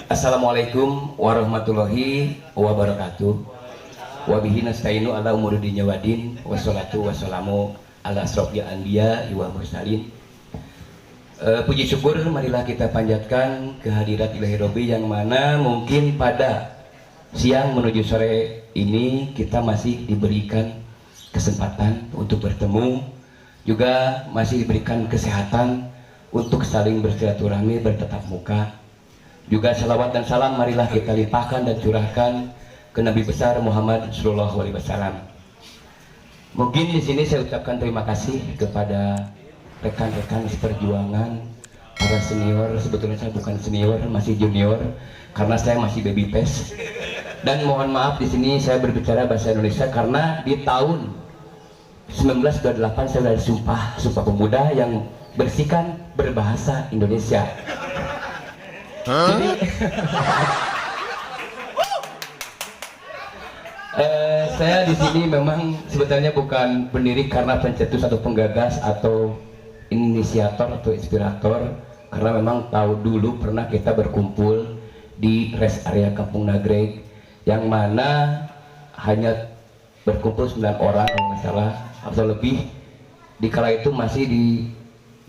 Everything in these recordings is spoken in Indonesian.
Assalamualaikum warahmatullahi wabarakatuh. Wabihi nasta'inu ala umuri dunya waddin, wassalatu wassalamu ala asrofil anbiya wa mursalin. Puji syukur marilah kita panjatkan kehadirat Ilahi Robbi yang mana mungkin pada siang menuju sore ini kita masih diberikan kesempatan untuk bertemu, juga masih diberikan kesehatan untuk saling bersilaturahmi, bertatap muka. Juga salawat dan salam marilah kita limpahkan dan curahkan ke Nabi besar Muhammad Sallallahu Alaihi Wasallam. Mungkin di sini saya ucapkan terima kasih kepada rekan-rekan seperjuangan, para senior. Sebetulnya saya bukan senior, masih junior karena saya masih baby face. Dan mohon maaf di sini saya berbicara bahasa Indonesia karena di tahun 1928 saya sudah sumpah pemuda yang bersihkan berbahasa Indonesia. Jadi saya di sini memang sebetulnya bukan pendiri karena pencetus atau penggagas atau inisiator atau inspirator, karena memang tahu dulu pernah kita berkumpul di rest area Kampung Nagreg yang mana hanya berkumpul 9 orang kalau nggak salah atau lebih. Di kala itu masih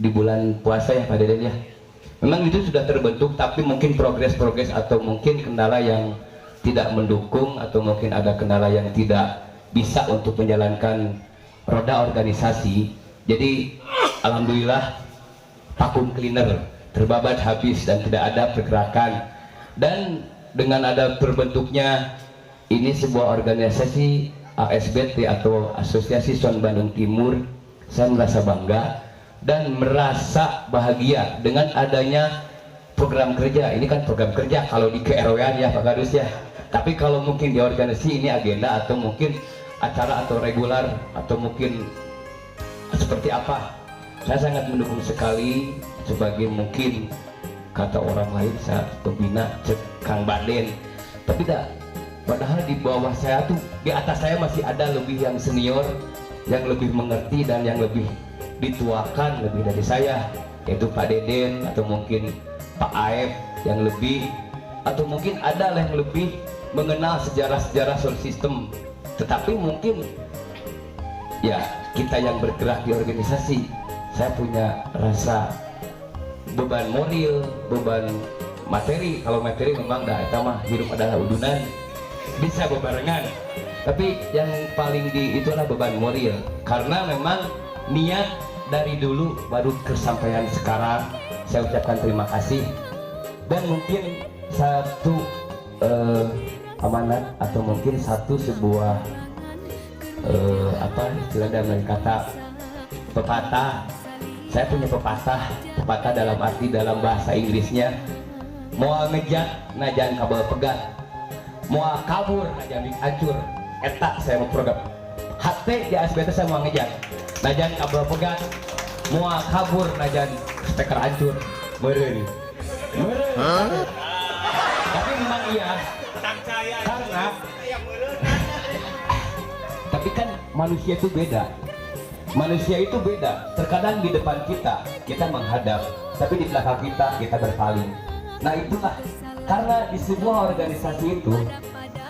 di bulan puasa ya Pak Deden ya. Memang itu sudah terbentuk, tapi mungkin progres atau mungkin kendala yang tidak mendukung, atau mungkin ada kendala yang tidak bisa untuk menjalankan roda organisasi. Jadi alhamdulillah vakum cleaner terbabat habis dan tidak ada pergerakan. Dan dengan ada terbentuknya ini sebuah organisasi ASBT atau Asosiasi Son Bandung Timur, saya merasa bangga dan merasa bahagia dengan adanya program kerja. Ini kan program kerja kalau di KRW-an ya Pak Kadus ya. Tapi kalau mungkin di organisasi ini agenda atau mungkin acara atau regular atau mungkin seperti apa, saya sangat mendukung sekali sebagai mungkin kata orang lain saya pembina cek Kang Baden. Tapi tidak, padahal di bawah saya tuh, di atas saya masih ada lebih yang senior, yang lebih mengerti dan yang lebih dituakan lebih dari saya, yaitu Pak Deden atau mungkin Pak Aep yang lebih, atau mungkin ada yang lebih mengenal sejarah-sejarah sound system. Tetapi mungkin ya kita yang bergerak di organisasi, saya punya rasa beban moral, beban materi. Kalau materi memang dah eta mah hidup adalah udunan, bisa bebarengan. Tapi yang paling itulah beban moral, karena memang niat dari dulu baru kesampaian sekarang. Saya ucapkan terima kasih. Dan mungkin satu amanat atau mungkin satu sebuah apa istilah dalam kata pepatah. Saya punya pepatah dalam arti dalam bahasa Inggrisnya, moal ngejat najan kabel pegat, moal kabur najan hancur. Eta saya mau program hati di ASBT, saya mau ngejat najan kabel pegat, moal kabur najan speaker hancur. Meureun. Tapi memang iya, karena tapi kan manusia itu beda. Manusia itu beda. Terkadang di depan kita menghadap, tapi di belakang kita berpaling. Nah itulah, karena di sebuah organisasi itu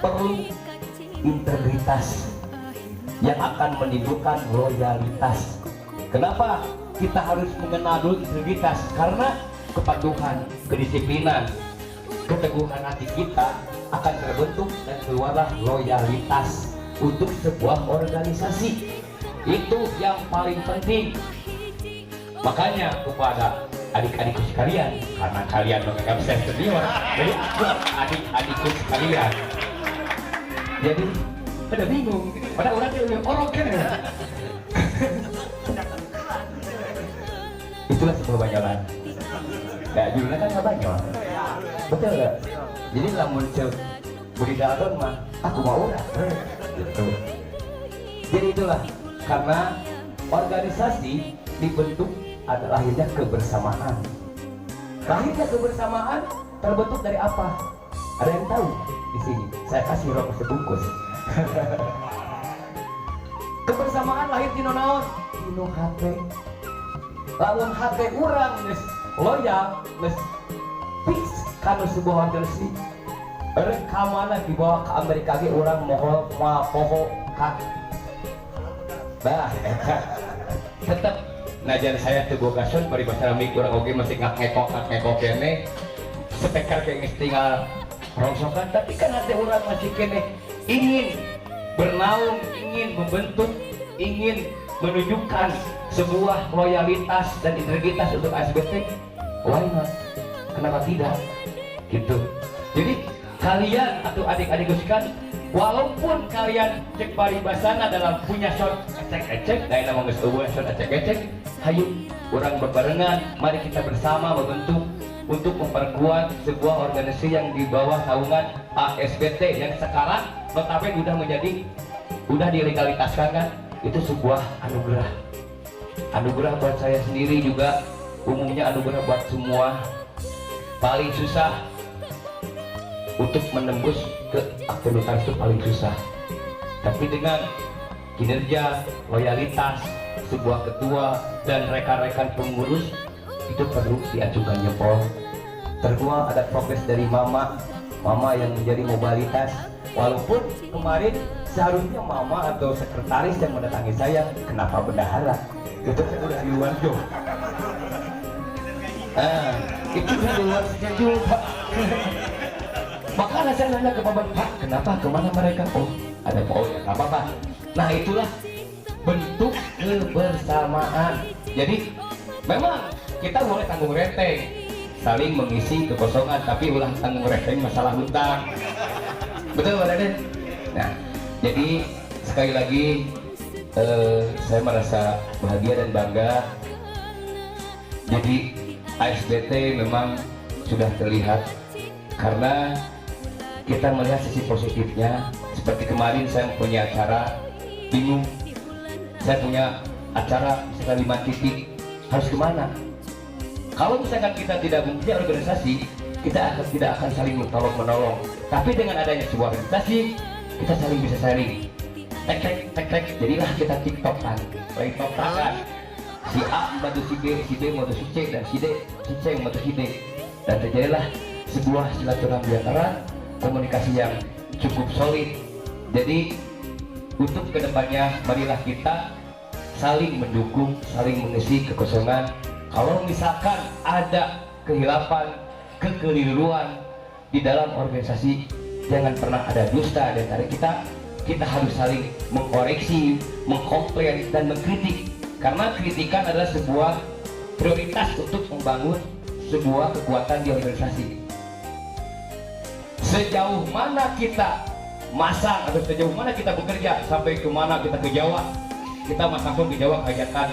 perlu integritas yang akan menimbulkan loyalitas. Kenapa kita harus mengenal dulu integritas? Karena kepatuhan, kedisiplinan, keteguhan hati kita akan terbentuk dan keluarlah loyalitas untuk sebuah organisasi. Itu yang paling penting. Makanya kepada adik-adikku sekalian, karena kalian menganggap saya senior, jadi aku adik-adikku sekalian. Jadi pada bingung, pada orang yang orang kan ya. Itulah sebuah banyolan. Gak judulnya kan gak banyak, betul gak? Jadi lamun cek budi dalton mah aku mau udah gitu. Jadi itulah, karena organisasi dibentuk adalah lahirnya kebersamaan. Lahirnya kebersamaan terbentuk dari apa? Ada yang tahu di sini? Saya kasih rokok sebungkus. Kebersamaan lahir di naon? Dino hate. Lamun hate urang geus loyal, geus fix karena sebuah organisasi rekamannya dibawa ke Amerika lagi orang mohon poho kak bah tetap najan saya teguh gasun bari bahasa mik orang oge masih ngekok kene setekar kayak tinggal rongsokan tapi kan ada orang masih kene ingin bernaung, ingin membentuk, ingin menunjukkan sebuah loyalitas dan integritas untuk ASBT. Why not? Kenapa tidak? Gitu. Jadi kalian atau adik-adik sekalian, walaupun kalian cek paribasana dalam punya shot ecek-ecek, lain nama geus eueuh shot ecek-ecek, hayu orang bebarengan, mari kita bersama membentuk untuk memperkuat sebuah organisasi yang di bawah naungan ASBT yang sekarang notabene udah dilegalitaskan kan, itu sebuah anugerah buat saya sendiri juga, umumnya anugerah buat semua. Paling susah untuk menembus ke akte notaris itu paling susah, tapi dengan kinerja, loyalitas sebuah ketua dan rekan-rekan pengurus itu perlu diajukan jempol. Tergua ada progres dari mama yang menjadi mobilitas, walaupun kemarin seharusnya mama atau sekretaris yang mendatangi saya, kenapa bendahara itu saya udah di luar job. Itu udah di luar schedule Pak. Makanya saya nanya ke Bapak, Pak kenapa, kemana mereka? Oh ada Pak, oh ya nggak apa-apa. Nah itulah bentuk kebersamaan. Jadi memang kita boleh tanggung renteng, saling mengisi kekosongan, tapi ulah tanggung renteng masalah hutang. Betul Pak Raden? Nah jadi sekali lagi saya merasa bahagia dan bangga. Jadi ASBT memang sudah terlihat karena kita melihat sisi positifnya. Seperti kemarin saya punya acara, bingung saya punya acara misalkan 5 titik, harus kemana? Kalau misalkan kita tidak mempunyai organisasi, kita tidak akan saling menolong. Tapi dengan adanya sebuah organisasi, kita saling bisa sharing. Tek, jadilah kita tiktokan, si A membantu si B, si B membantu si C, dan si C membantu si D, dan terjadilah sebuah silaturahmi antara komunikasi yang cukup solid. Jadi untuk kedepannya marilah kita saling mendukung, saling mengisi kekosongan. Kalau misalkan ada kehilapan, kekeliruan di dalam organisasi, jangan pernah ada dusta di antara kita. Kita harus saling mengkoreksi, mengkomplain, dan mengkritik. Karena kritikan adalah sebuah prioritas untuk membangun sebuah kekuatan di organisasi. Sejauh mana kita masang atau sejauh mana kita bekerja, sampai kemana kita ke Jawa, kita masang pun ke Jawa kegiatan.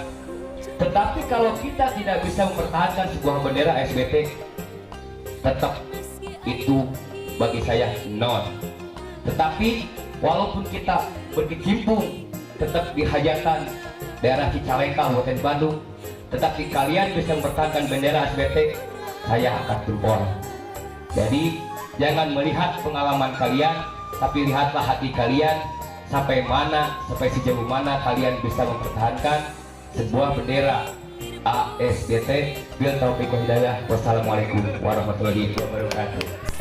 Tetapi kalau kita tidak bisa mempertahankan sebuah bendera ASBT, tetap itu bagi saya non. Tetapi walaupun kita berkecimpung tetap di hajatan daerah Cicalengka, Kabupaten Bandung, tetapi kalian bisa mempertahankan bendera ASBT, saya akan jempol. Jadi jangan melihat pengalaman kalian, tapi lihatlah hati kalian sampai sejauh mana kalian bisa mempertahankan sebuah bendera ASBT. Bil taufiq wal hidayah. Wassalamualaikum warahmatullahi wabarakatuh.